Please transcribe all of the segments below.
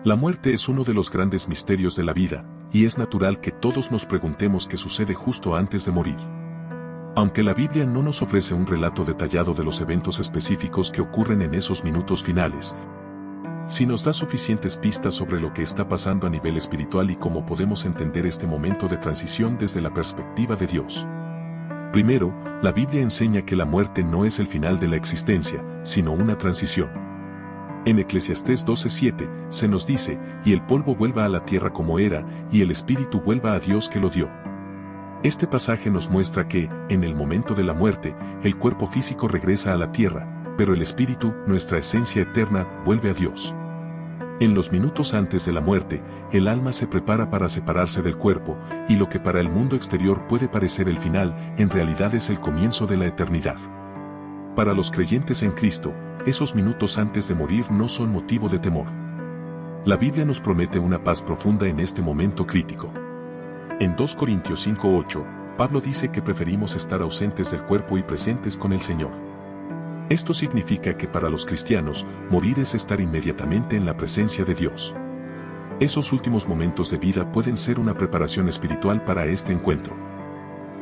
La muerte es uno de los grandes misterios de la vida, y es natural que todos nos preguntemos qué sucede justo antes de morir. Aunque la Biblia no nos ofrece un relato detallado de los eventos específicos que ocurren en esos minutos finales, sí nos da suficientes pistas sobre lo que está pasando a nivel espiritual y cómo podemos entender este momento de transición desde la perspectiva de Dios. Primero, la Biblia enseña que la muerte no es el final de la existencia, sino una transición. En Eclesiastés 12:7 se nos dice, y el polvo vuelva a la tierra como era, y el espíritu vuelva a Dios que lo dio. Este pasaje nos muestra que, en el momento de la muerte, el cuerpo físico regresa a la tierra, pero el espíritu, nuestra esencia eterna, vuelve a Dios. En los minutos antes de la muerte, el alma se prepara para separarse del cuerpo, y lo que para el mundo exterior puede parecer el final, en realidad es el comienzo de la eternidad. Para los creyentes en Cristo, esos minutos antes de morir no son motivo de temor. La Biblia nos promete una paz profunda en este momento crítico. En 2 Corintios 5:8, Pablo dice que preferimos estar ausentes del cuerpo y presentes con el Señor. Esto significa que para los cristianos, morir es estar inmediatamente en la presencia de Dios. Esos últimos momentos de vida pueden ser una preparación espiritual para este encuentro.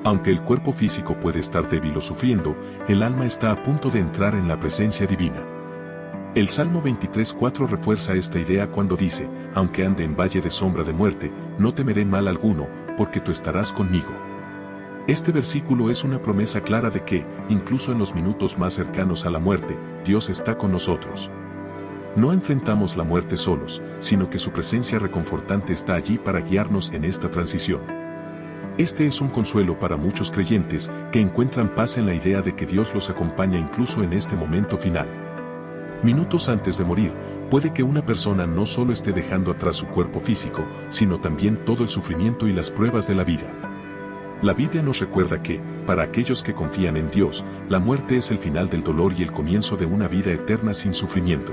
Aunque el cuerpo físico puede estar débil o sufriendo, el alma está a punto de entrar en la presencia divina. El Salmo 23:4 refuerza esta idea cuando dice, aunque ande en valle de sombra de muerte, no temeré mal alguno, porque tú estarás conmigo. Este versículo es una promesa clara de que, incluso en los minutos más cercanos a la muerte, Dios está con nosotros. No enfrentamos la muerte solos, sino que su presencia reconfortante está allí para guiarnos en esta transición. Este es un consuelo para muchos creyentes que encuentran paz en la idea de que Dios los acompaña incluso en este momento final. Minutos antes de morir, puede que una persona no solo esté dejando atrás su cuerpo físico, sino también todo el sufrimiento y las pruebas de la vida. La Biblia nos recuerda que, para aquellos que confían en Dios, la muerte es el final del dolor y el comienzo de una vida eterna sin sufrimiento.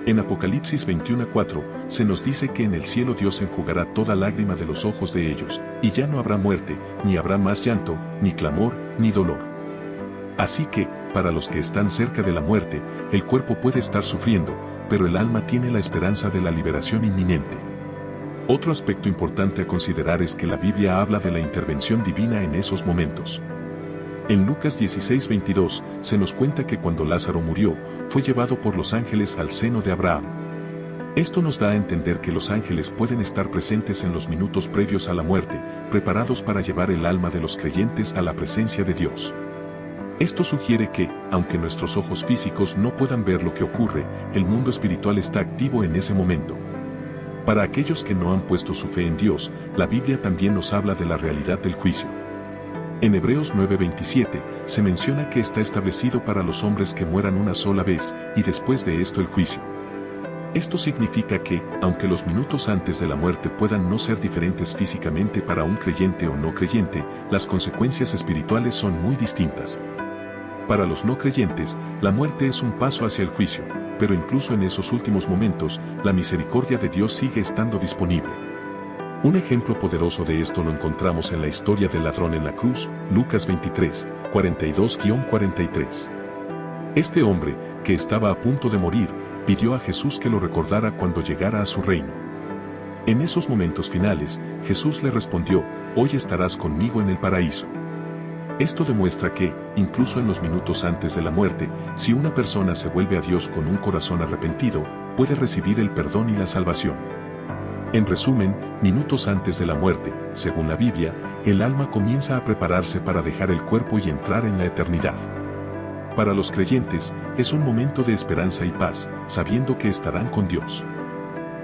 En Apocalipsis 21:4, se nos dice que en el cielo Dios enjugará toda lágrima de los ojos de ellos, y ya no habrá muerte, ni habrá más llanto, ni clamor, ni dolor. Así que, para los que están cerca de la muerte, el cuerpo puede estar sufriendo, pero el alma tiene la esperanza de la liberación inminente. Otro aspecto importante a considerar es que la Biblia habla de la intervención divina en esos momentos. En Lucas 16:22, se nos cuenta que cuando Lázaro murió, fue llevado por los ángeles al seno de Abraham. Esto nos da a entender que los ángeles pueden estar presentes en los minutos previos a la muerte, preparados para llevar el alma de los creyentes a la presencia de Dios. Esto sugiere que, aunque nuestros ojos físicos no puedan ver lo que ocurre, el mundo espiritual está activo en ese momento. Para aquellos que no han puesto su fe en Dios, la Biblia también nos habla de la realidad del juicio. En Hebreos 9:27, se menciona que está establecido para los hombres que mueran una sola vez, y después de esto el juicio. Esto significa que, aunque los minutos antes de la muerte puedan no ser diferentes físicamente para un creyente o no creyente, las consecuencias espirituales son muy distintas. Para los no creyentes, la muerte es un paso hacia el juicio, pero incluso en esos últimos momentos, la misericordia de Dios sigue estando disponible. Un ejemplo poderoso de esto lo encontramos en la historia del ladrón en la cruz, Lucas 23, 42-43. Este hombre, que estaba a punto de morir, pidió a Jesús que lo recordara cuando llegara a su reino. En esos momentos finales, Jesús le respondió, «Hoy estarás conmigo en el paraíso». Esto demuestra que, incluso en los minutos antes de la muerte, si una persona se vuelve a Dios con un corazón arrepentido, puede recibir el perdón y la salvación. En resumen, minutos antes de la muerte, según la Biblia, el alma comienza a prepararse para dejar el cuerpo y entrar en la eternidad. Para los creyentes, es un momento de esperanza y paz, sabiendo que estarán con Dios.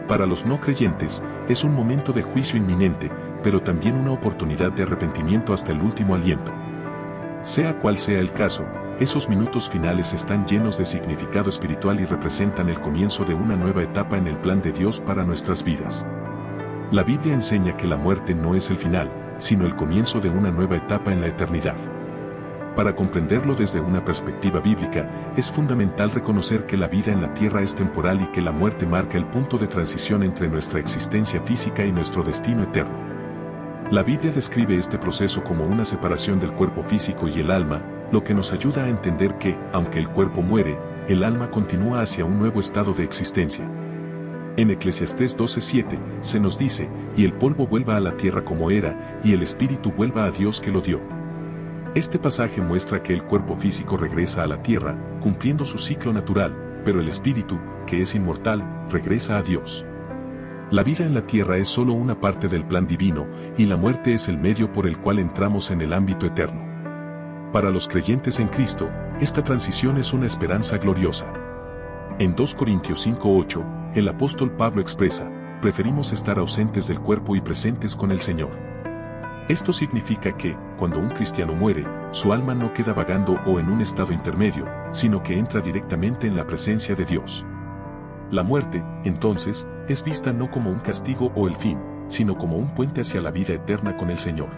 Para los no creyentes, es un momento de juicio inminente, pero también una oportunidad de arrepentimiento hasta el último aliento. Sea cual sea el caso, esos minutos finales están llenos de significado espiritual y representan el comienzo de una nueva etapa en el plan de Dios para nuestras vidas. La Biblia enseña que la muerte no es el final, sino el comienzo de una nueva etapa en la eternidad. Para comprenderlo desde una perspectiva bíblica, es fundamental reconocer que la vida en la tierra es temporal y que la muerte marca el punto de transición entre nuestra existencia física y nuestro destino eterno. La Biblia describe este proceso como una separación del cuerpo físico y el alma, lo que nos ayuda a entender que, aunque el cuerpo muere, el alma continúa hacia un nuevo estado de existencia. En Eclesiastés 12:7 se nos dice, y el polvo vuelva a la tierra como era, y el espíritu vuelva a Dios que lo dio. Este pasaje muestra que el cuerpo físico regresa a la tierra, cumpliendo su ciclo natural, pero el espíritu, que es inmortal, regresa a Dios. La vida en la tierra es solo una parte del plan divino, y la muerte es el medio por el cual entramos en el ámbito eterno. Para los creyentes en Cristo, esta transición es una esperanza gloriosa. En 2 Corintios 5:8, el apóstol Pablo expresa, preferimos estar ausentes del cuerpo y presentes con el Señor. Esto significa que, cuando un cristiano muere, su alma no queda vagando o en un estado intermedio, sino que entra directamente en la presencia de Dios. La muerte, entonces, es vista no como un castigo o el fin, sino como un puente hacia la vida eterna con el Señor.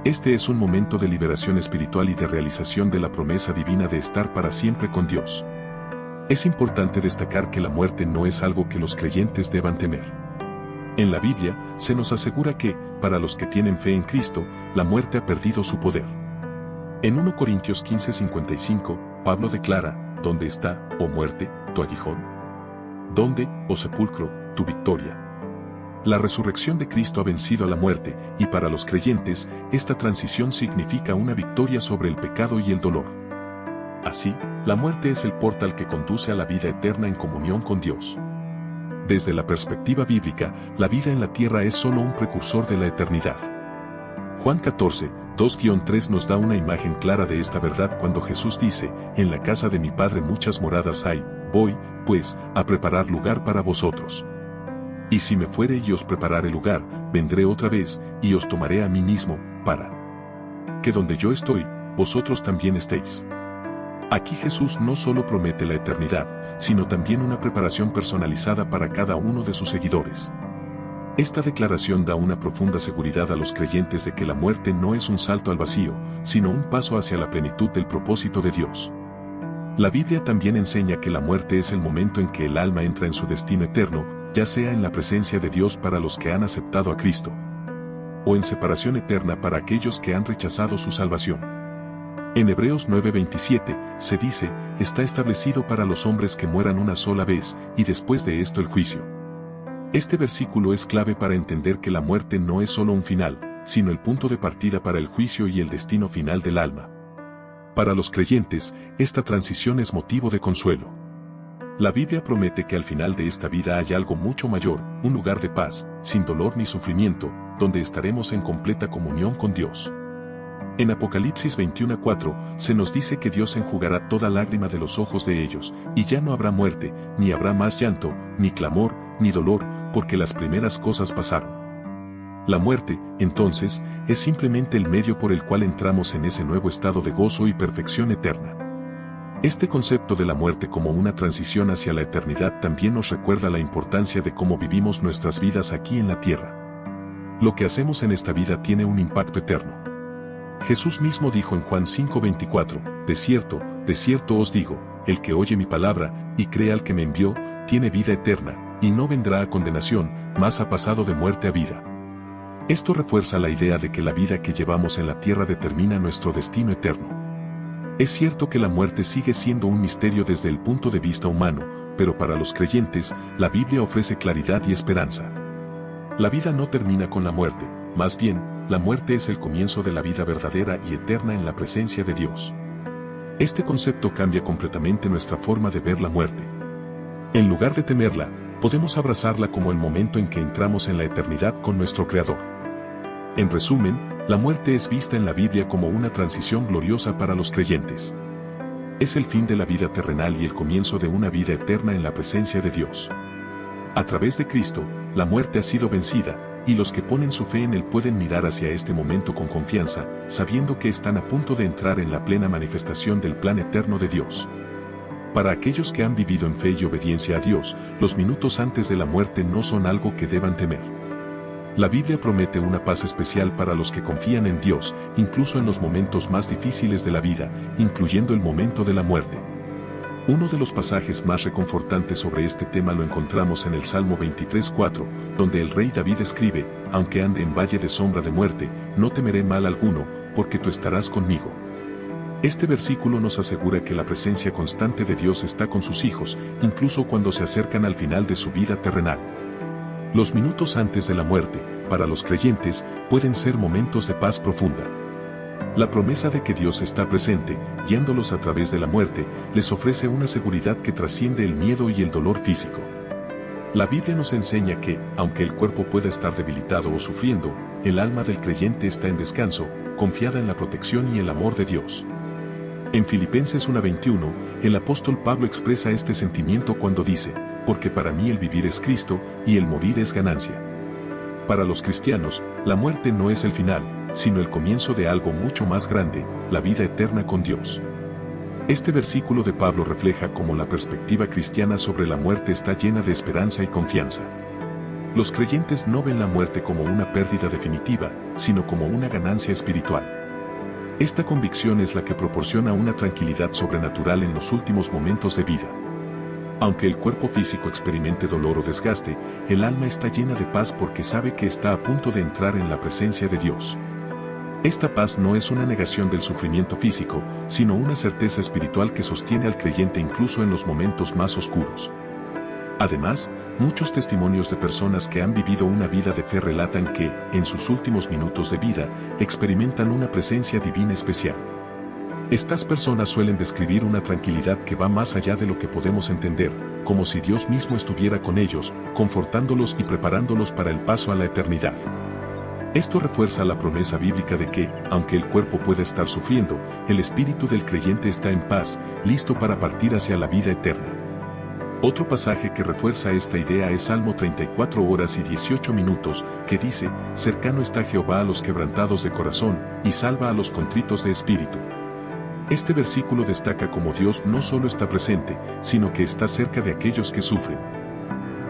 Este es un momento de liberación espiritual y de realización de la promesa divina de estar para siempre con Dios. Es importante destacar que la muerte no es algo que los creyentes deban temer. En la Biblia, se nos asegura que, para los que tienen fe en Cristo, la muerte ha perdido su poder. En 1 Corintios 15:55, Pablo declara, ¿dónde está, oh muerte, tu aguijón? ¿Dónde, oh sepulcro, tu victoria? La resurrección de Cristo ha vencido a la muerte, y para los creyentes, esta transición significa una victoria sobre el pecado y el dolor. Así, la muerte es el portal que conduce a la vida eterna en comunión con Dios. Desde la perspectiva bíblica, la vida en la tierra es solo un precursor de la eternidad. Juan 14, 2-3 nos da una imagen clara de esta verdad cuando Jesús dice, en la casa de mi Padre muchas moradas hay, voy, pues, a preparar lugar para vosotros. Y si me fuere y os preparare lugar, vendré otra vez, y os tomaré a mí mismo, para que donde yo estoy, vosotros también estéis. Aquí Jesús no solo promete la eternidad, sino también una preparación personalizada para cada uno de sus seguidores. Esta declaración da una profunda seguridad a los creyentes de que la muerte no es un salto al vacío, sino un paso hacia la plenitud del propósito de Dios. La Biblia también enseña que la muerte es el momento en que el alma entra en su destino eterno, ya sea en la presencia de Dios para los que han aceptado a Cristo, o en separación eterna para aquellos que han rechazado su salvación. En Hebreos 9:27, se dice, está establecido para los hombres que mueran una sola vez, y después de esto el juicio. Este versículo es clave para entender que la muerte no es solo un final, sino el punto de partida para el juicio y el destino final del alma. Para los creyentes, esta transición es motivo de consuelo. La Biblia promete que al final de esta vida hay algo mucho mayor, un lugar de paz, sin dolor ni sufrimiento, donde estaremos en completa comunión con Dios. En Apocalipsis 21:4, se nos dice que Dios enjugará toda lágrima de los ojos de ellos, y ya no habrá muerte, ni habrá más llanto, ni clamor, ni dolor, porque las primeras cosas pasaron. La muerte, entonces, es simplemente el medio por el cual entramos en ese nuevo estado de gozo y perfección eterna. Este concepto de la muerte como una transición hacia la eternidad también nos recuerda la importancia de cómo vivimos nuestras vidas aquí en la tierra. Lo que hacemos en esta vida tiene un impacto eterno. Jesús mismo dijo en Juan 5:24, de cierto os digo, el que oye mi palabra, y cree al que me envió, tiene vida eterna, y no vendrá a condenación, mas ha pasado de muerte a vida. Esto refuerza la idea de que la vida que llevamos en la tierra determina nuestro destino eterno. Es cierto que la muerte sigue siendo un misterio desde el punto de vista humano, pero para los creyentes, la Biblia ofrece claridad y esperanza. La vida no termina con la muerte, más bien, la muerte es el comienzo de la vida verdadera y eterna en la presencia de Dios. Este concepto cambia completamente nuestra forma de ver la muerte. En lugar de temerla, podemos abrazarla como el momento en que entramos en la eternidad con nuestro Creador. En resumen, la muerte es vista en la Biblia como una transición gloriosa para los creyentes. Es el fin de la vida terrenal y el comienzo de una vida eterna en la presencia de Dios. A través de Cristo, la muerte ha sido vencida, y los que ponen su fe en Él pueden mirar hacia este momento con confianza, sabiendo que están a punto de entrar en la plena manifestación del plan eterno de Dios. Para aquellos que han vivido en fe y obediencia a Dios, los minutos antes de la muerte no son algo que deban temer. La Biblia promete una paz especial para los que confían en Dios, incluso en los momentos más difíciles de la vida, incluyendo el momento de la muerte. Uno de los pasajes más reconfortantes sobre este tema lo encontramos en el Salmo 23:4, donde el rey David escribe, aunque ande en valle de sombra de muerte, no temeré mal alguno, porque tú estarás conmigo. Este versículo nos asegura que la presencia constante de Dios está con sus hijos, incluso cuando se acercan al final de su vida terrenal. Los minutos antes de la muerte, para los creyentes, pueden ser momentos de paz profunda. La promesa de que Dios está presente, guiándolos a través de la muerte, les ofrece una seguridad que trasciende el miedo y el dolor físico. La Biblia nos enseña que, aunque el cuerpo pueda estar debilitado o sufriendo, el alma del creyente está en descanso, confiada en la protección y el amor de Dios. En Filipenses 1:21, el apóstol Pablo expresa este sentimiento cuando dice, porque para mí el vivir es Cristo, y el morir es ganancia. Para los cristianos, la muerte no es el final, sino el comienzo de algo mucho más grande, la vida eterna con Dios. Este versículo de Pablo refleja cómo la perspectiva cristiana sobre la muerte está llena de esperanza y confianza. Los creyentes no ven la muerte como una pérdida definitiva, sino como una ganancia espiritual. Esta convicción es la que proporciona una tranquilidad sobrenatural en los últimos momentos de vida. Aunque el cuerpo físico experimente dolor o desgaste, el alma está llena de paz porque sabe que está a punto de entrar en la presencia de Dios. Esta paz no es una negación del sufrimiento físico, sino una certeza espiritual que sostiene al creyente incluso en los momentos más oscuros. Además, muchos testimonios de personas que han vivido una vida de fe relatan que, en sus últimos minutos de vida, experimentan una presencia divina especial. Estas personas suelen describir una tranquilidad que va más allá de lo que podemos entender, como si Dios mismo estuviera con ellos, confortándolos y preparándolos para el paso a la eternidad. Esto refuerza la promesa bíblica de que, aunque el cuerpo pueda estar sufriendo, el espíritu del creyente está en paz, listo para partir hacia la vida eterna. Otro pasaje que refuerza esta idea es Salmo 34:18, que dice, cercano está Jehová a los quebrantados de corazón, y salva a los contritos de espíritu. Este versículo destaca cómo Dios no solo está presente, sino que está cerca de aquellos que sufren.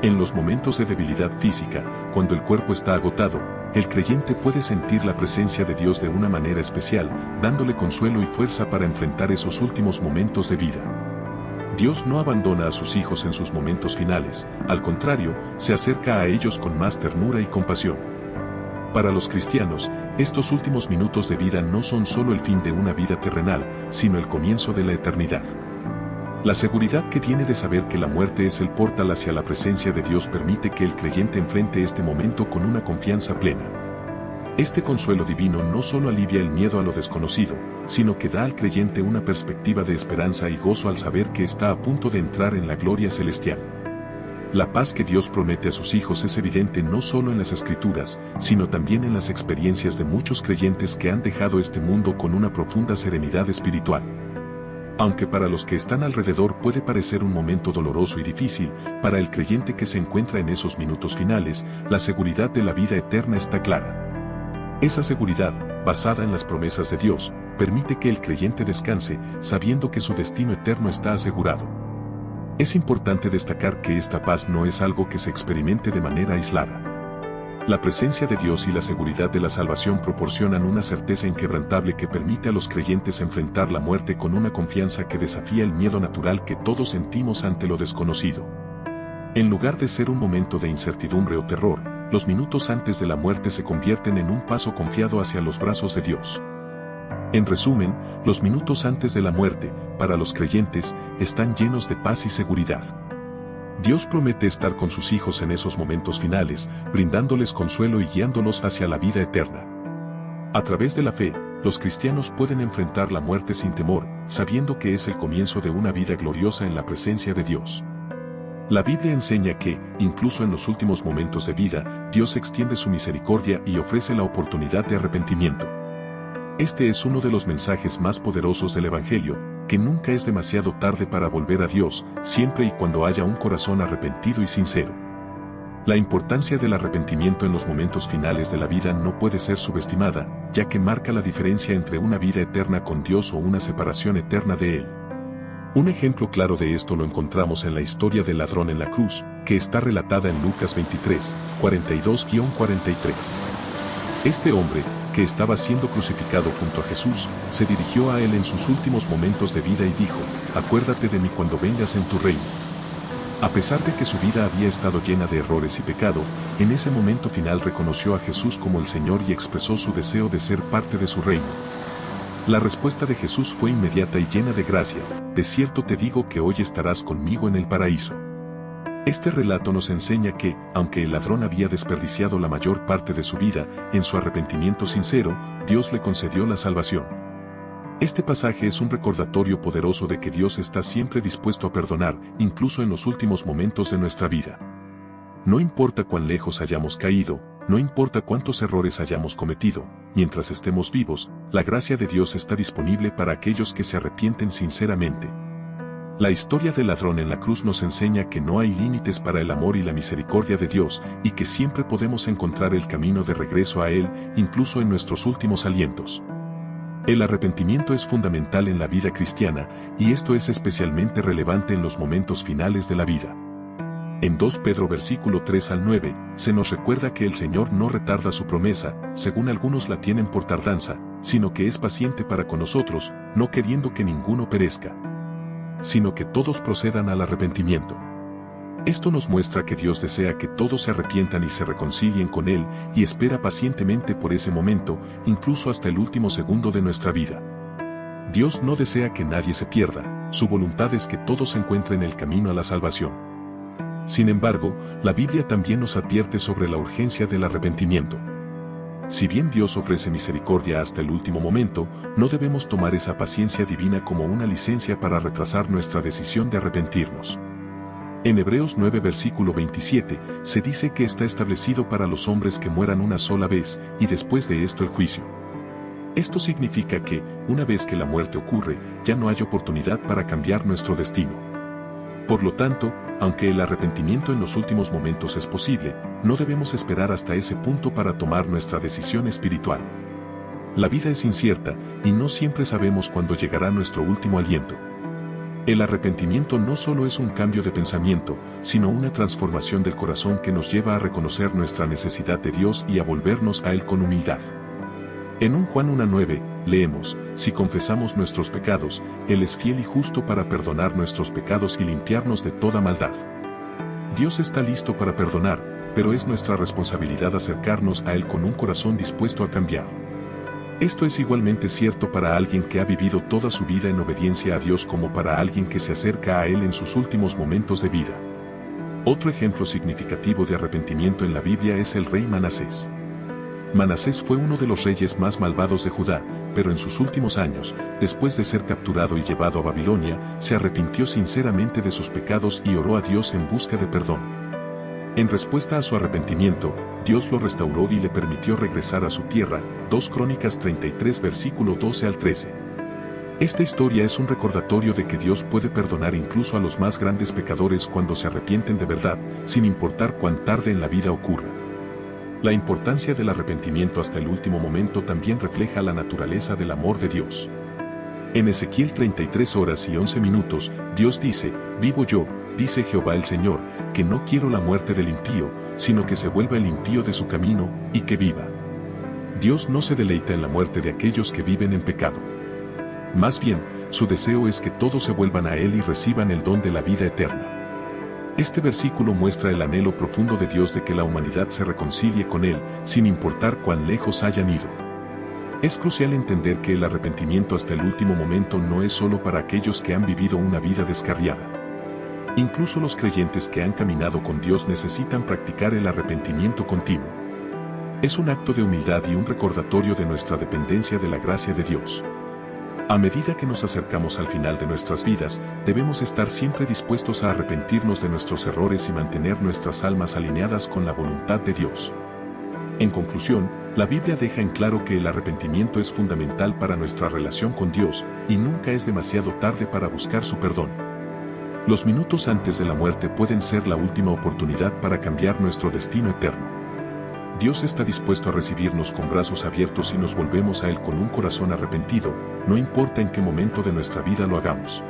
En los momentos de debilidad física, cuando el cuerpo está agotado, el creyente puede sentir la presencia de Dios de una manera especial, dándole consuelo y fuerza para enfrentar esos últimos momentos de vida. Dios no abandona a sus hijos en sus momentos finales, al contrario, se acerca a ellos con más ternura y compasión. Para los cristianos, estos últimos minutos de vida no son solo el fin de una vida terrenal, sino el comienzo de la eternidad. La seguridad que viene de saber que la muerte es el portal hacia la presencia de Dios permite que el creyente enfrente este momento con una confianza plena. Este consuelo divino no solo alivia el miedo a lo desconocido, sino que da al creyente una perspectiva de esperanza y gozo al saber que está a punto de entrar en la gloria celestial. La paz que Dios promete a sus hijos es evidente no solo en las Escrituras, sino también en las experiencias de muchos creyentes que han dejado este mundo con una profunda serenidad espiritual. Aunque para los que están alrededor puede parecer un momento doloroso y difícil, para el creyente que se encuentra en esos minutos finales, la seguridad de la vida eterna está clara. Esa seguridad, basada en las promesas de Dios, permite que el creyente descanse, sabiendo que su destino eterno está asegurado. Es importante destacar que esta paz no es algo que se experimente de manera aislada. La presencia de Dios y la seguridad de la salvación proporcionan una certeza inquebrantable que permite a los creyentes enfrentar la muerte con una confianza que desafía el miedo natural que todos sentimos ante lo desconocido. En lugar de ser un momento de incertidumbre o terror, los minutos antes de la muerte se convierten en un paso confiado hacia los brazos de Dios. En resumen, los minutos antes de la muerte, para los creyentes, están llenos de paz y seguridad. Dios promete estar con sus hijos en esos momentos finales, brindándoles consuelo y guiándolos hacia la vida eterna. A través de la fe, los cristianos pueden enfrentar la muerte sin temor, sabiendo que es el comienzo de una vida gloriosa en la presencia de Dios. La Biblia enseña que, incluso en los últimos momentos de vida, Dios extiende su misericordia y ofrece la oportunidad de arrepentimiento. Este es uno de los mensajes más poderosos del Evangelio, que nunca es demasiado tarde para volver a Dios, siempre y cuando haya un corazón arrepentido y sincero. La importancia del arrepentimiento en los momentos finales de la vida no puede ser subestimada, ya que marca la diferencia entre una vida eterna con Dios o una separación eterna de Él. Un ejemplo claro de esto lo encontramos en la historia del ladrón en la cruz, que está relatada en Lucas 23, 42-43. Este hombre, que estaba siendo crucificado junto a Jesús, se dirigió a él en sus últimos momentos de vida y dijo, «Acuérdate de mí cuando vengas en tu reino». A pesar de que su vida había estado llena de errores y pecado, en ese momento final reconoció a Jesús como el Señor y expresó su deseo de ser parte de su reino. La respuesta de Jesús fue inmediata y llena de gracia: de cierto te digo que hoy estarás conmigo en el paraíso. Este relato nos enseña que, aunque el ladrón había desperdiciado la mayor parte de su vida, en su arrepentimiento sincero, Dios le concedió la salvación. Este pasaje es un recordatorio poderoso de que Dios está siempre dispuesto a perdonar, incluso en los últimos momentos de nuestra vida. No importa cuán lejos hayamos caído, no importa cuántos errores hayamos cometido, mientras estemos vivos, la gracia de Dios está disponible para aquellos que se arrepienten sinceramente. La historia del ladrón en la cruz nos enseña que no hay límites para el amor y la misericordia de Dios, y que siempre podemos encontrar el camino de regreso a Él, incluso en nuestros últimos alientos. El arrepentimiento es fundamental en la vida cristiana, y esto es especialmente relevante en los momentos finales de la vida. En 2 Pedro versículo 3 al 9, se nos recuerda que el Señor no retarda su promesa, según algunos la tienen por tardanza, sino que es paciente para con nosotros, no queriendo que ninguno perezca, sino que todos procedan al arrepentimiento. Esto nos muestra que Dios desea que todos se arrepientan y se reconcilien con Él, y espera pacientemente por ese momento, incluso hasta el último segundo de nuestra vida. Dios no desea que nadie se pierda, su voluntad es que todos encuentren el camino a la salvación. Sin embargo, la Biblia también nos advierte sobre la urgencia del arrepentimiento. Si bien Dios ofrece misericordia hasta el último momento, no debemos tomar esa paciencia divina como una licencia para retrasar nuestra decisión de arrepentirnos. En Hebreos 9 versículo 27, se dice que está establecido para los hombres que mueran una sola vez, y después de esto el juicio. Esto significa que, una vez que la muerte ocurre, ya no hay oportunidad para cambiar nuestro destino. Por lo tanto, aunque el arrepentimiento en los últimos momentos es posible, no debemos esperar hasta ese punto para tomar nuestra decisión espiritual. La vida es incierta, y no siempre sabemos cuándo llegará nuestro último aliento. El arrepentimiento no solo es un cambio de pensamiento, sino una transformación del corazón que nos lleva a reconocer nuestra necesidad de Dios y a volvernos a Él con humildad. En 1 Juan 1:9, leemos: si confesamos nuestros pecados, Él es fiel y justo para perdonar nuestros pecados y limpiarnos de toda maldad. Dios está listo para perdonar, pero es nuestra responsabilidad acercarnos a Él con un corazón dispuesto a cambiar. Esto es igualmente cierto para alguien que ha vivido toda su vida en obediencia a Dios como para alguien que se acerca a Él en sus últimos momentos de vida. Otro ejemplo significativo de arrepentimiento en la Biblia es el rey Manasés. Manasés fue uno de los reyes más malvados de Judá, pero en sus últimos años, después de ser capturado y llevado a Babilonia, se arrepintió sinceramente de sus pecados y oró a Dios en busca de perdón. En respuesta a su arrepentimiento, Dios lo restauró y le permitió regresar a su tierra. 2 Crónicas 33 versículo 12 al 13. Esta historia es un recordatorio de que Dios puede perdonar incluso a los más grandes pecadores cuando se arrepienten de verdad, sin importar cuán tarde en la vida ocurra. La importancia del arrepentimiento hasta el último momento también refleja la naturaleza del amor de Dios. En Ezequiel 33 horas y 11 minutos, Dios dice: vivo yo, dice Jehová el Señor, que no quiero la muerte del impío, sino que se vuelva el impío de su camino, y que viva. Dios no se deleita en la muerte de aquellos que viven en pecado. Más bien, su deseo es que todos se vuelvan a Él y reciban el don de la vida eterna. Este versículo muestra el anhelo profundo de Dios de que la humanidad se reconcilie con Él, sin importar cuán lejos hayan ido. Es crucial entender que el arrepentimiento hasta el último momento no es solo para aquellos que han vivido una vida descarriada. Incluso los creyentes que han caminado con Dios necesitan practicar el arrepentimiento continuo. Es un acto de humildad y un recordatorio de nuestra dependencia de la gracia de Dios. A medida que nos acercamos al final de nuestras vidas, debemos estar siempre dispuestos a arrepentirnos de nuestros errores y mantener nuestras almas alineadas con la voluntad de Dios. En conclusión, la Biblia deja en claro que el arrepentimiento es fundamental para nuestra relación con Dios, y nunca es demasiado tarde para buscar su perdón. Los minutos antes de la muerte pueden ser la última oportunidad para cambiar nuestro destino eterno. Dios está dispuesto a recibirnos con brazos abiertos si nos volvemos a Él con un corazón arrepentido, no importa en qué momento de nuestra vida lo hagamos.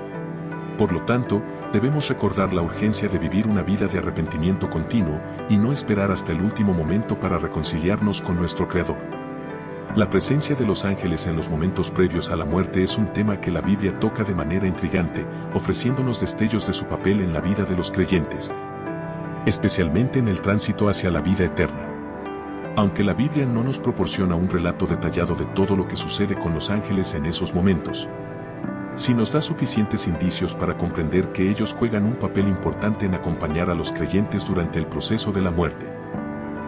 Por lo tanto, debemos recordar la urgencia de vivir una vida de arrepentimiento continuo, y no esperar hasta el último momento para reconciliarnos con nuestro Creador. La presencia de los ángeles en los momentos previos a la muerte es un tema que la Biblia toca de manera intrigante, ofreciéndonos destellos de su papel en la vida de los creyentes, especialmente en el tránsito hacia la vida eterna. Aunque la Biblia no nos proporciona un relato detallado de todo lo que sucede con los ángeles en esos momentos, sí nos da suficientes indicios para comprender que ellos juegan un papel importante en acompañar a los creyentes durante el proceso de la muerte.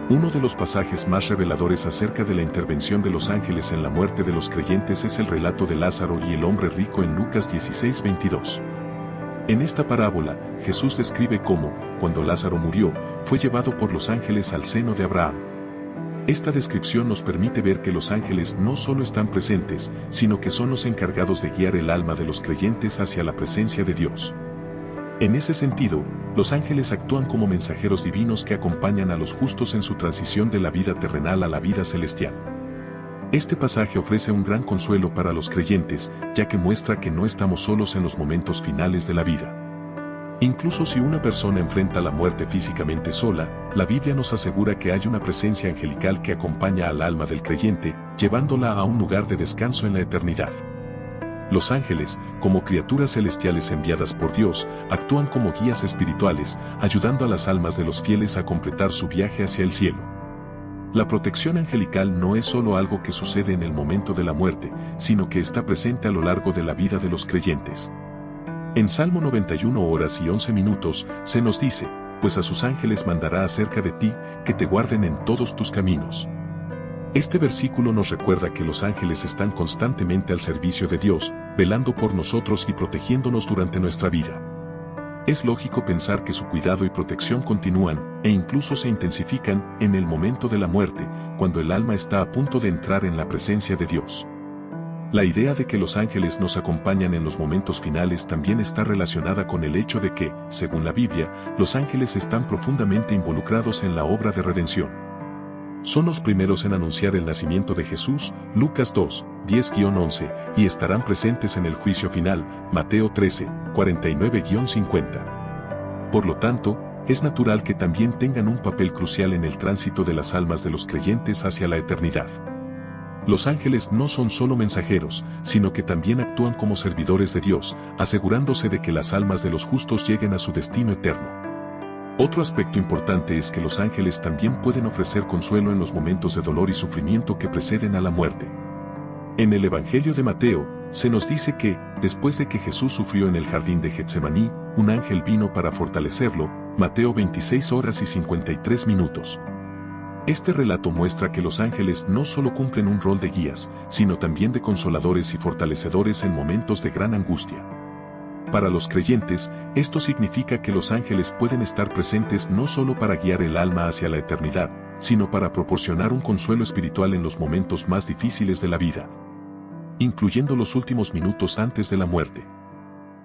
Uno de los pasajes más reveladores acerca de la intervención de los ángeles en la muerte de los creyentes es el relato de Lázaro y el hombre rico en Lucas 16:22. En esta parábola, Jesús describe cómo, cuando Lázaro murió, fue llevado por los ángeles al seno de Abraham. Esta descripción nos permite ver que los ángeles no solo están presentes, sino que son los encargados de guiar el alma de los creyentes hacia la presencia de Dios. En ese sentido, los ángeles actúan como mensajeros divinos que acompañan a los justos en su transición de la vida terrenal a la vida celestial. Este pasaje ofrece un gran consuelo para los creyentes, ya que muestra que no estamos solos en los momentos finales de la vida. Incluso si una persona enfrenta la muerte físicamente sola, la Biblia nos asegura que hay una presencia angelical que acompaña al alma del creyente, llevándola a un lugar de descanso en la eternidad. Los ángeles, como criaturas celestiales enviadas por Dios, actúan como guías espirituales, ayudando a las almas de los fieles a completar su viaje hacia el cielo. La protección angelical no es solo algo que sucede en el momento de la muerte, sino que está presente a lo largo de la vida de los creyentes. En Salmo 91 horas y 11 minutos, se nos dice, pues a sus ángeles mandará acerca de ti, que te guarden en todos tus caminos. Este versículo nos recuerda que los ángeles están constantemente al servicio de Dios, velando por nosotros y protegiéndonos durante nuestra vida. Es lógico pensar que su cuidado y protección continúan, e incluso se intensifican, en el momento de la muerte, cuando el alma está a punto de entrar en la presencia de Dios. La idea de que los ángeles nos acompañan en los momentos finales también está relacionada con el hecho de que, según la Biblia, los ángeles están profundamente involucrados en la obra de redención. Son los primeros en anunciar el nacimiento de Jesús, Lucas 2, 10-11, y estarán presentes en el juicio final, Mateo 13, 49-50. Por lo tanto, es natural que también tengan un papel crucial en el tránsito de las almas de los creyentes hacia la eternidad. Los ángeles no son solo mensajeros, sino que también actúan como servidores de Dios, asegurándose de que las almas de los justos lleguen a su destino eterno. Otro aspecto importante es que los ángeles también pueden ofrecer consuelo en los momentos de dolor y sufrimiento que preceden a la muerte. En el Evangelio de Mateo, se nos dice que, después de que Jesús sufrió en el jardín de Getsemaní, un ángel vino para fortalecerlo, Mateo 26 horas y 53 minutos. Este relato muestra que los ángeles no solo cumplen un rol de guías, sino también de consoladores y fortalecedores en momentos de gran angustia. Para los creyentes, esto significa que los ángeles pueden estar presentes no solo para guiar el alma hacia la eternidad, sino para proporcionar un consuelo espiritual en los momentos más difíciles de la vida, incluyendo los últimos minutos antes de la muerte.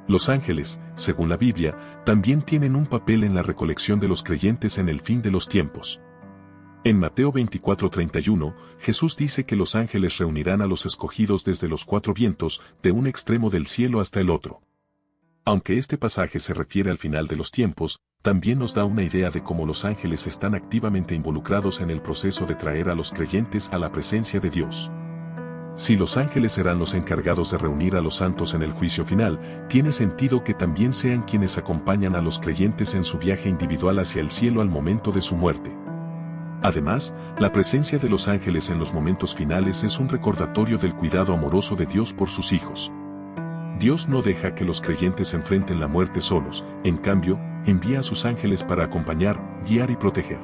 Los ángeles, según la Biblia, también tienen un papel en la recolección de los creyentes en el fin de los tiempos. En Mateo 24:31, Jesús dice que los ángeles reunirán a los escogidos desde los cuatro vientos, de un extremo del cielo hasta el otro. Aunque este pasaje se refiere al final de los tiempos, también nos da una idea de cómo los ángeles están activamente involucrados en el proceso de traer a los creyentes a la presencia de Dios. Si los ángeles serán los encargados de reunir a los santos en el juicio final, tiene sentido que también sean quienes acompañan a los creyentes en su viaje individual hacia el cielo al momento de su muerte. Además, la presencia de los ángeles en los momentos finales es un recordatorio del cuidado amoroso de Dios por sus hijos. Dios no deja que los creyentes enfrenten la muerte solos, en cambio, envía a sus ángeles para acompañar, guiar y proteger.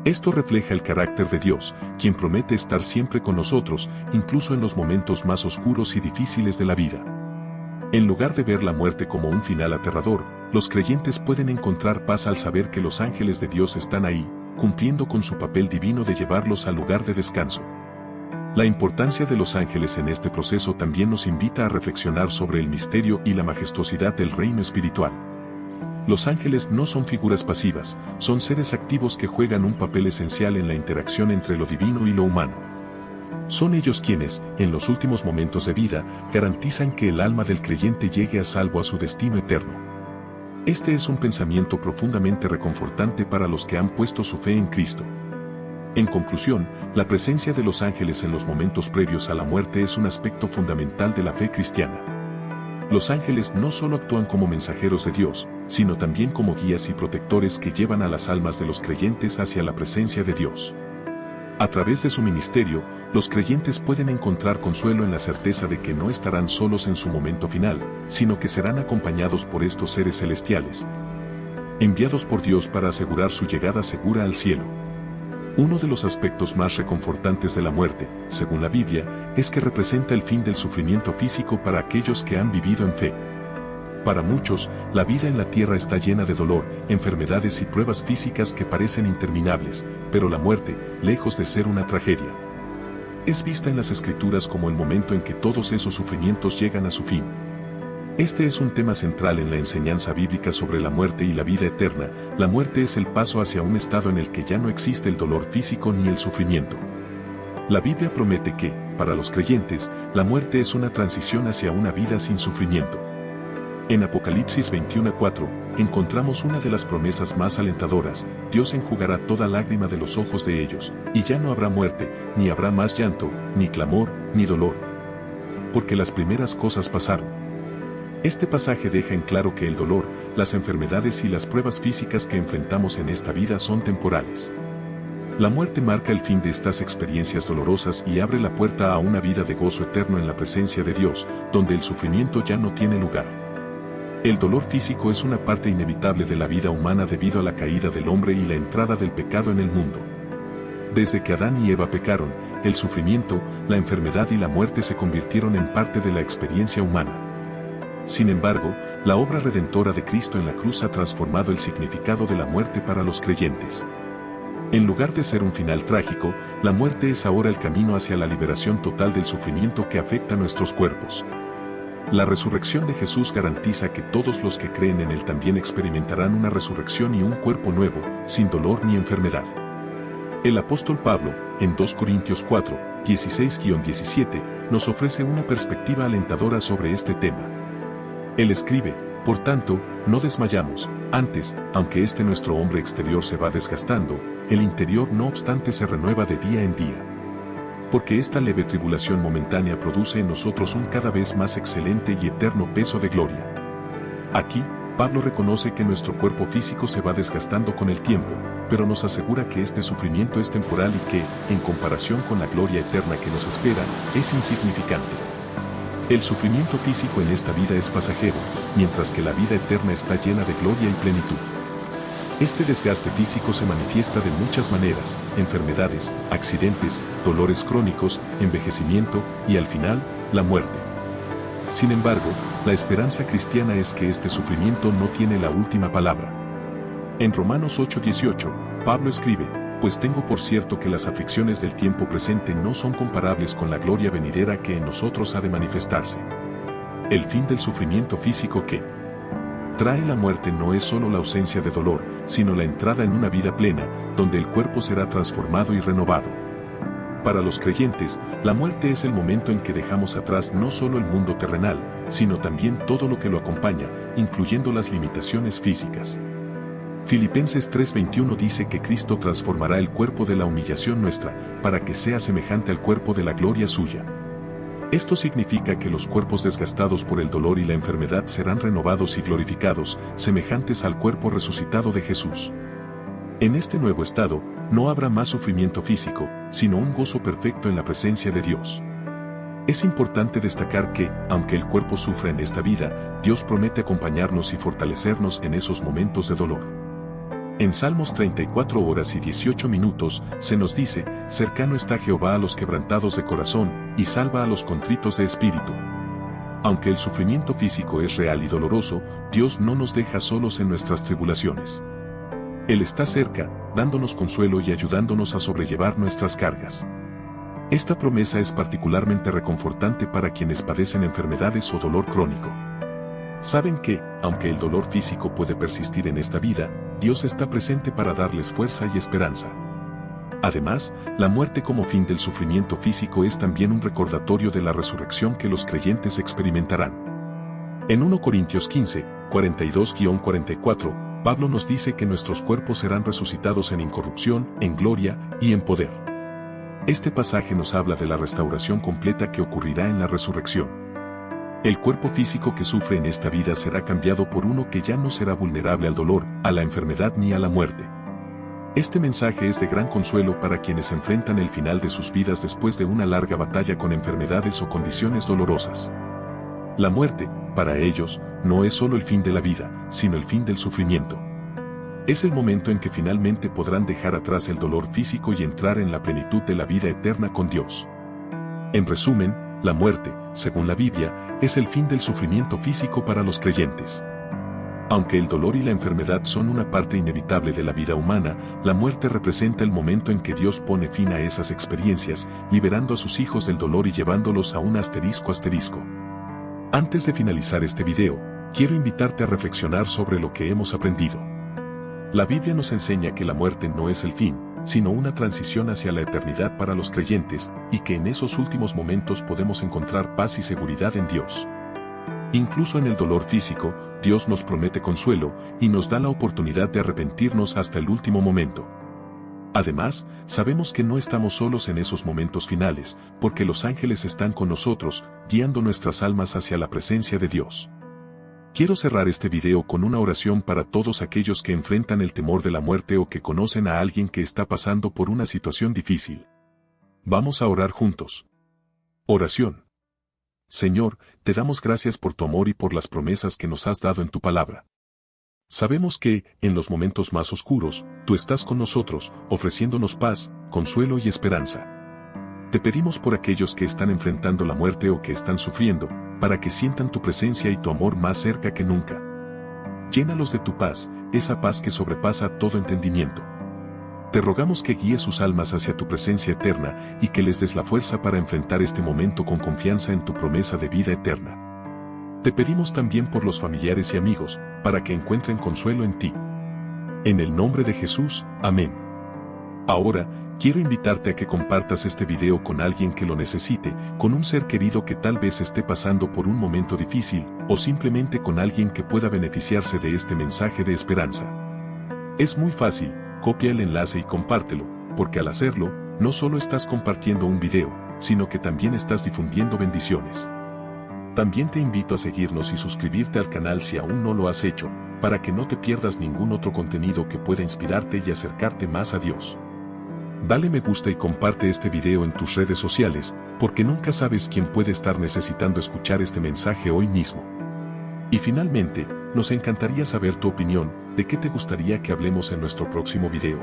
Esto refleja el carácter de Dios, quien promete estar siempre con nosotros, incluso en los momentos más oscuros y difíciles de la vida. En lugar de ver la muerte como un final aterrador, los creyentes pueden encontrar paz al saber que los ángeles de Dios están ahí, cumpliendo con su papel divino de llevarlos al lugar de descanso. La importancia de los ángeles en este proceso también nos invita a reflexionar sobre el misterio y la majestuosidad del reino espiritual. Los ángeles no son figuras pasivas, son seres activos que juegan un papel esencial en la interacción entre lo divino y lo humano. Son ellos quienes, en los últimos momentos de vida, garantizan que el alma del creyente llegue a salvo a su destino eterno. Este es un pensamiento profundamente reconfortante para los que han puesto su fe en Cristo. En conclusión, la presencia de los ángeles en los momentos previos a la muerte es un aspecto fundamental de la fe cristiana. Los ángeles no solo actúan como mensajeros de Dios, sino también como guías y protectores que llevan a las almas de los creyentes hacia la presencia de Dios. A través de su ministerio, los creyentes pueden encontrar consuelo en la certeza de que no estarán solos en su momento final, sino que serán acompañados por estos seres celestiales, enviados por Dios para asegurar su llegada segura al cielo. Uno de los aspectos más reconfortantes de la muerte, según la Biblia, es que representa el fin del sufrimiento físico para aquellos que han vivido en fe. Para muchos, la vida en la tierra está llena de dolor, enfermedades y pruebas físicas que parecen interminables, pero la muerte, lejos de ser una tragedia, es vista en las Escrituras como el momento en que todos esos sufrimientos llegan a su fin. Este es un tema central en la enseñanza bíblica sobre la muerte y la vida eterna. La muerte es el paso hacia un estado en el que ya no existe el dolor físico ni el sufrimiento. La Biblia promete que, para los creyentes, la muerte es una transición hacia una vida sin sufrimiento. En Apocalipsis 21:4, encontramos una de las promesas más alentadoras: Dios enjugará toda lágrima de los ojos de ellos, y ya no habrá muerte, ni habrá más llanto, ni clamor, ni dolor. Porque las primeras cosas pasaron. Este pasaje deja en claro que el dolor, las enfermedades y las pruebas físicas que enfrentamos en esta vida son temporales. La muerte marca el fin de estas experiencias dolorosas y abre la puerta a una vida de gozo eterno en la presencia de Dios, donde el sufrimiento ya no tiene lugar. El dolor físico es una parte inevitable de la vida humana debido a la caída del hombre y la entrada del pecado en el mundo. Desde que Adán y Eva pecaron, el sufrimiento, la enfermedad y la muerte se convirtieron en parte de la experiencia humana. Sin embargo, la obra redentora de Cristo en la cruz ha transformado el significado de la muerte para los creyentes. En lugar de ser un final trágico, la muerte es ahora el camino hacia la liberación total del sufrimiento que afecta a nuestros cuerpos. La resurrección de Jesús garantiza que todos los que creen en Él también experimentarán una resurrección y un cuerpo nuevo, sin dolor ni enfermedad. El apóstol Pablo, en 2 Corintios 4, 16-17, nos ofrece una perspectiva alentadora sobre este tema. Él escribe: por tanto, no desmayamos, antes, aunque nuestro hombre exterior se va desgastando, el interior no obstante se renueva de día en día. Porque esta leve tribulación momentánea produce en nosotros un cada vez más excelente y eterno peso de gloria. Aquí, Pablo reconoce que nuestro cuerpo físico se va desgastando con el tiempo, pero nos asegura que este sufrimiento es temporal y que, en comparación con la gloria eterna que nos espera, es insignificante. El sufrimiento físico en esta vida es pasajero, mientras que la vida eterna está llena de gloria y plenitud. Este desgaste físico se manifiesta de muchas maneras: enfermedades, accidentes, dolores crónicos, envejecimiento y, al final, la muerte. Sin embargo, la esperanza cristiana es que este sufrimiento no tiene la última palabra. En Romanos 8:18, Pablo escribe: pues tengo por cierto que las aflicciones del tiempo presente no son comparables con la gloria venidera que en nosotros ha de manifestarse. El fin del sufrimiento físico que trae la muerte no es solo la ausencia de dolor, sino la entrada en una vida plena, donde el cuerpo será transformado y renovado. Para los creyentes, la muerte es el momento en que dejamos atrás no solo el mundo terrenal, sino también todo lo que lo acompaña, incluyendo las limitaciones físicas. Filipenses 3:21 dice que Cristo transformará el cuerpo de la humillación nuestra, para que sea semejante al cuerpo de la gloria suya. Esto significa que los cuerpos desgastados por el dolor y la enfermedad serán renovados y glorificados, semejantes al cuerpo resucitado de Jesús. En este nuevo estado, no habrá más sufrimiento físico, sino un gozo perfecto en la presencia de Dios. Es importante destacar que, aunque el cuerpo sufra en esta vida, Dios promete acompañarnos y fortalecernos en esos momentos de dolor. En Salmos 34 horas y 18 minutos, se nos dice: cercano está Jehová a los quebrantados de corazón, y salva a los contritos de espíritu. Aunque el sufrimiento físico es real y doloroso, Dios no nos deja solos en nuestras tribulaciones. Él está cerca, dándonos consuelo y ayudándonos a sobrellevar nuestras cargas. Esta promesa es particularmente reconfortante para quienes padecen enfermedades o dolor crónico. Saben que, aunque el dolor físico puede persistir en esta vida, Dios está presente para darles fuerza y esperanza. Además, la muerte como fin del sufrimiento físico es también un recordatorio de la resurrección que los creyentes experimentarán. En 1 Corintios 15, 42-44, Pablo nos dice que nuestros cuerpos serán resucitados en incorrupción, en gloria y en poder. Este pasaje nos habla de la restauración completa que ocurrirá en la resurrección. El cuerpo físico que sufre en esta vida será cambiado por uno que ya no será vulnerable al dolor, a la enfermedad ni a la muerte. Este mensaje es de gran consuelo para quienes enfrentan el final de sus vidas después de una larga batalla con enfermedades o condiciones dolorosas. La muerte, para ellos, no es solo el fin de la vida, sino el fin del sufrimiento. Es el momento en que finalmente podrán dejar atrás el dolor físico y entrar en la plenitud de la vida eterna con Dios. En resumen, la muerte, según la Biblia, es el fin del sufrimiento físico para los creyentes. Aunque el dolor y la enfermedad son una parte inevitable de la vida humana, la muerte representa el momento en que Dios pone fin a esas experiencias, liberando a sus hijos del dolor y llevándolos a un asterisco. Antes de finalizar este video, quiero invitarte a reflexionar sobre lo que hemos aprendido. La Biblia nos enseña que la muerte no es el fin, sino una transición hacia la eternidad para los creyentes, y que en esos últimos momentos podemos encontrar paz y seguridad en Dios. Incluso en el dolor físico, Dios nos promete consuelo, y nos da la oportunidad de arrepentirnos hasta el último momento. Además, sabemos que no estamos solos en esos momentos finales, porque los ángeles están con nosotros, guiando nuestras almas hacia la presencia de Dios. Quiero cerrar este video con una oración para todos aquellos que enfrentan el temor de la muerte o que conocen a alguien que está pasando por una situación difícil. Vamos a orar juntos. Oración. Señor, te damos gracias por tu amor y por las promesas que nos has dado en tu palabra. Sabemos que, en los momentos más oscuros, tú estás con nosotros, ofreciéndonos paz, consuelo y esperanza. Te pedimos por aquellos que están enfrentando la muerte o que están sufriendo, para que sientan tu presencia y tu amor más cerca que nunca. Llénalos de tu paz, esa paz que sobrepasa todo entendimiento. Te rogamos que guíes sus almas hacia tu presencia eterna y que les des la fuerza para enfrentar este momento con confianza en tu promesa de vida eterna. Te pedimos también por los familiares y amigos, para que encuentren consuelo en ti. En el nombre de Jesús, amén. Ahora, quiero invitarte a que compartas este video con alguien que lo necesite, con un ser querido que tal vez esté pasando por un momento difícil, o simplemente con alguien que pueda beneficiarse de este mensaje de esperanza. Es muy fácil, copia el enlace y compártelo, porque al hacerlo, no solo estás compartiendo un video, sino que también estás difundiendo bendiciones. También te invito a seguirnos y suscribirte al canal si aún no lo has hecho, para que no te pierdas ningún otro contenido que pueda inspirarte y acercarte más a Dios. Dale me gusta y comparte este video en tus redes sociales, porque nunca sabes quién puede estar necesitando escuchar este mensaje hoy mismo. Y finalmente, nos encantaría saber tu opinión, de qué te gustaría que hablemos en nuestro próximo video.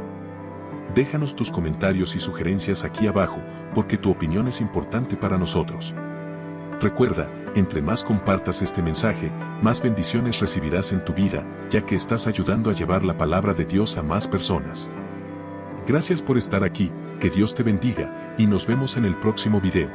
Déjanos tus comentarios y sugerencias aquí abajo, porque tu opinión es importante para nosotros. Recuerda, entre más compartas este mensaje, más bendiciones recibirás en tu vida, ya que estás ayudando a llevar la palabra de Dios a más personas. Gracias por estar aquí, que Dios te bendiga, y nos vemos en el próximo video.